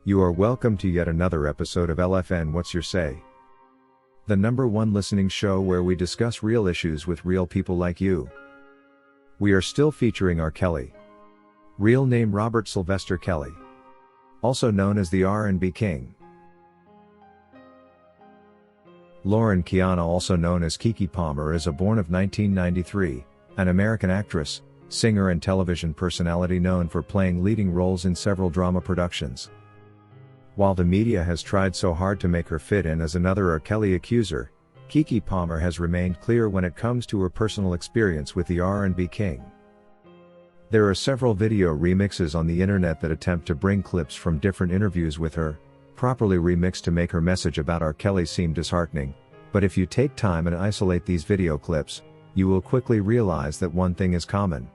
You are welcome to yet another episode of LFN What's Your Say? The #1 listening show where we discuss real issues with real people like you. We are still featuring R. Kelly. Real name Robert Sylvester Kelly. Also known as the RnB King. Lauren Kiana, also known as Keke Palmer, is a born of 1993, an American actress, singer and television personality known for playing leading roles in several drama productions. While the media has tried so hard to make her fit in as another R. Kelly accuser, Keke Palmer has remained clear when it comes to her personal experience with the RnB King. There are several video remixes on the internet that attempt to bring clips from different interviews with her, properly remixed to make her message about R. Kelly seem disheartening, but if you take time and isolate these video clips, you will quickly realize that one thing is common.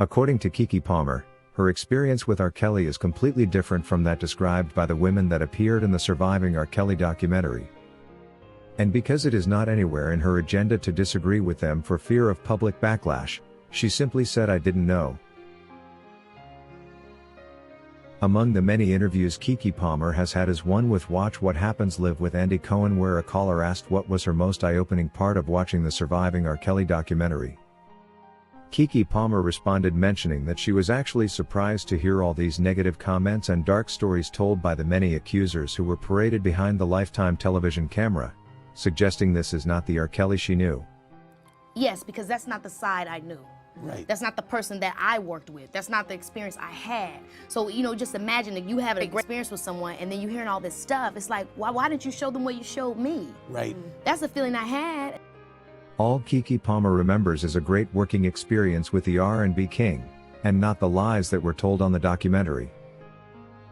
According to Keke Palmer, her experience with R. Kelly is completely different from that described by the women that appeared in the Surviving R. Kelly documentary. And because it is not anywhere in her agenda to disagree with them for fear of public backlash, she simply said, "I didn't know." Among the many interviews Keke Palmer has had is one with Watch What Happens Live with Andy Cohen, where a caller asked what was her most eye-opening part of watching the Surviving R. Kelly documentary. Keke Palmer responded, mentioning that she was actually surprised to hear all these negative comments and dark stories told by the many accusers who were paraded behind the Lifetime television camera, suggesting this is not the R. Kelly she knew. Yes, because that's not the side I knew. Right. That's not the person that I worked with. That's not the experience I had. So, just imagine that you have a great experience with someone and then you're hearing all this stuff. It's like, why didn't you show them what you showed me? Right. That's the feeling I had. All Keke Palmer remembers is a great working experience with the RnB King, and not the lies that were told on the documentary.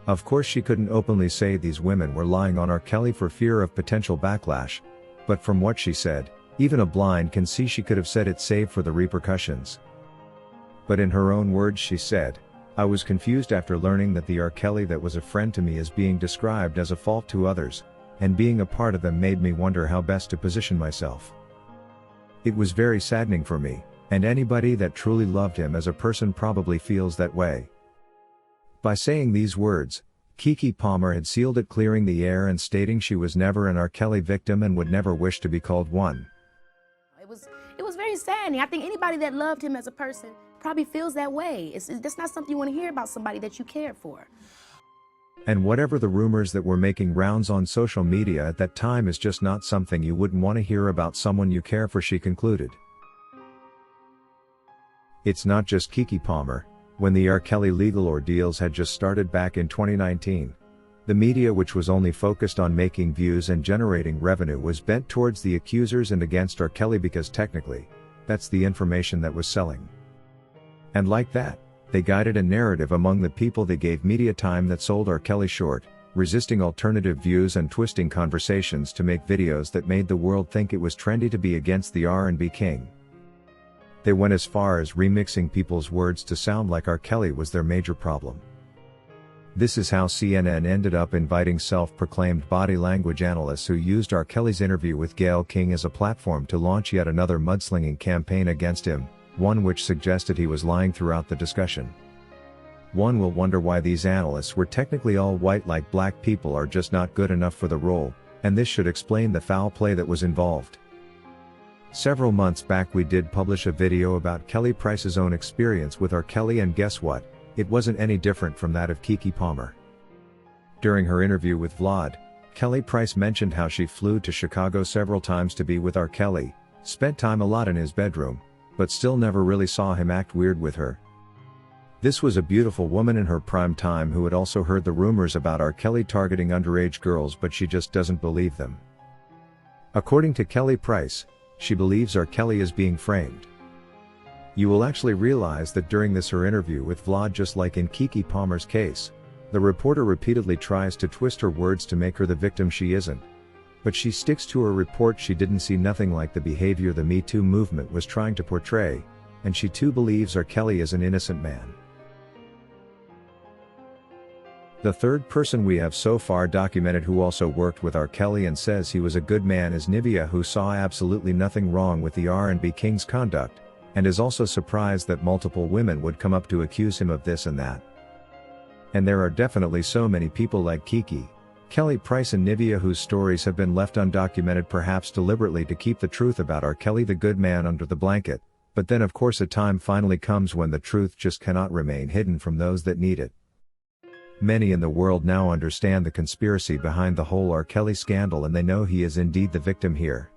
Of course, she couldn't openly say these women were lying on R. Kelly for fear of potential backlash, but from what she said, even a blind can see she could have said it, save for the repercussions. But in her own words she said, "I was confused after learning that the R. Kelly that was a friend to me is being described as a fault to others, and being a part of them made me wonder how best to position myself. It was very saddening for me, and anybody that truly loved him as a person probably feels that way." By saying these words, Keke Palmer had sealed it, clearing the air and stating she was never an R. Kelly victim and would never wish to be called one. It was very saddening. I think anybody that loved him as a person probably feels that way. That's not something you want to hear about somebody that you cared for. And whatever the rumors that were making rounds on social media at that time is just not something you wouldn't want to hear about someone you care for, she concluded. It's not just Keke Palmer. When the R. Kelly legal ordeals had just started back in 2019, the media, which was only focused on making views and generating revenue, was bent towards the accusers and against R. Kelly because technically, that's the information that was selling. And like that, they guided a narrative among the people they gave media time that sold R. Kelly short, resisting alternative views and twisting conversations to make videos that made the world think it was trendy to be against the RnB King. They went as far as remixing people's words to sound like R. Kelly was their major problem. This is how CNN ended up inviting self-proclaimed body language analysts who used R. Kelly's interview with Gayle King as a platform to launch yet another mudslinging campaign against him, one which suggested he was lying throughout the discussion. One will wonder why these analysts were technically all white, like black people are just not good enough for the role, and this should explain the foul play that was involved. Several months back we did publish a video about Kelly Price's own experience with R. Kelly, and guess what? It wasn't any different from that of Keke Palmer. During her interview with Vlad, Kelly Price mentioned how she flew to Chicago several times to be with R. Kelly, spent time a lot in his bedroom, but still never really saw him act weird with her. This was a beautiful woman in her prime time who had also heard the rumors about R. Kelly targeting underage girls, but she just doesn't believe them. According to Kelly Price, she believes R. Kelly is being framed. You will actually realize that during this her interview with Vlad, just like in Keke Palmer's case, the reporter repeatedly tries to twist her words to make her the victim she isn't. But she sticks to her report. She didn't see nothing like the behavior the Me Too movement was trying to portray, and she too believes R. Kelly is an innocent man. The third person we have so far documented who also worked with R. Kelly and says he was a good man is Nivea, who saw absolutely nothing wrong with the RnB King's conduct, and is also surprised that multiple women would come up to accuse him of this and that. And there are definitely so many people like Keke, Kelly Price and Nivea whose stories have been left undocumented, perhaps deliberately to keep the truth about R. Kelly the good man under the blanket, but then of course a time finally comes when the truth just cannot remain hidden from those that need it. Many in the world now understand the conspiracy behind the whole R. Kelly scandal, and they know he is indeed the victim here.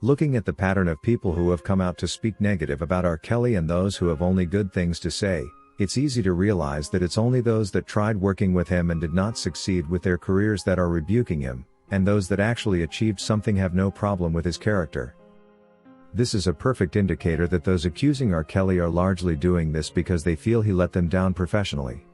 Looking at the pattern of people who have come out to speak negative about R. Kelly and those who have only good things to say, it's easy to realize that it's only those that tried working with him and did not succeed with their careers that are rebuking him, and those that actually achieved something have no problem with his character. This is a perfect indicator that those accusing R. Kelly are largely doing this because they feel he let them down professionally.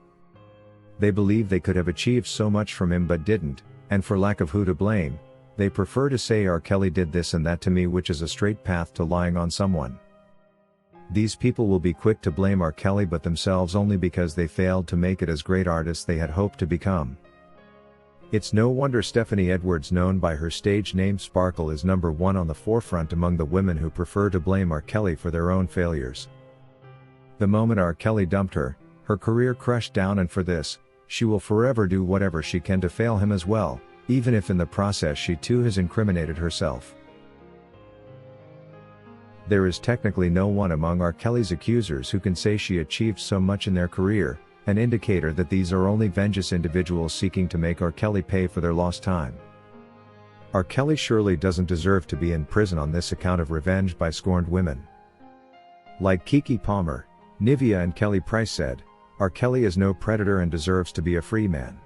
They believe they could have achieved so much from him but didn't, and for lack of who to blame, they prefer to say R. Kelly did this and that to me, which is a straight path to lying on someone. These people will be quick to blame R. Kelly but themselves only because they failed to make it as great artists they had hoped to become. It's no wonder Stephanie Edwards, known by her stage name Sparkle, is number one on the forefront among the women who prefer to blame R. Kelly for their own failures. The moment R. Kelly dumped her, her career crashed down, and for this, she will forever do whatever she can to fail him as well, even if in the process she too has incriminated herself. There is technically no one among R. Kelly's accusers who can say she achieved so much in their career, an indicator that these are only vengeance individuals seeking to make R. Kelly pay for their lost time. R. Kelly surely doesn't deserve to be in prison on this account of revenge by scorned women. Like Keke Palmer, Nivea and Kelly Price said, R. Kelly is no predator and deserves to be a free man.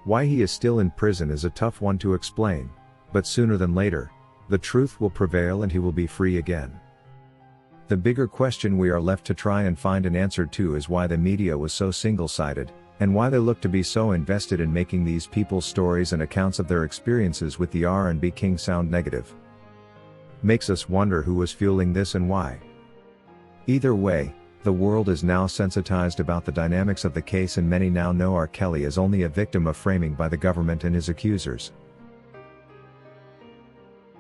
Why he is still in prison is a tough one to explain, but sooner than later, the truth will prevail and he will be free again. The bigger question we are left to try and find an answer to is why the media was so single-sided, and why they look to be so invested in making these people's stories and accounts of their experiences with the RnB King sound negative. Makes us wonder who was fueling this and why. Either way, the world is now sensitized about the dynamics of the case, and many now know R. Kelly is only a victim of framing by the government and his accusers.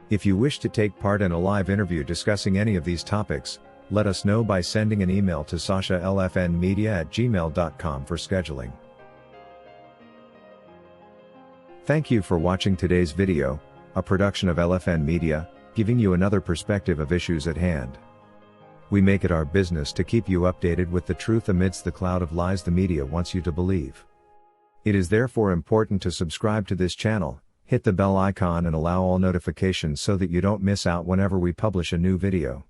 If you wish to take part in a live interview discussing any of these topics, let us know by sending an email to sashalfnmedia@gmail.com for scheduling. Thank you for watching today's video, a production of LFN Media, giving you another perspective of issues at hand. We make it our business to keep you updated with the truth amidst the cloud of lies the media wants you to believe. It is therefore important to subscribe to this channel, hit the bell icon and allow all notifications so that you don't miss out whenever we publish a new video.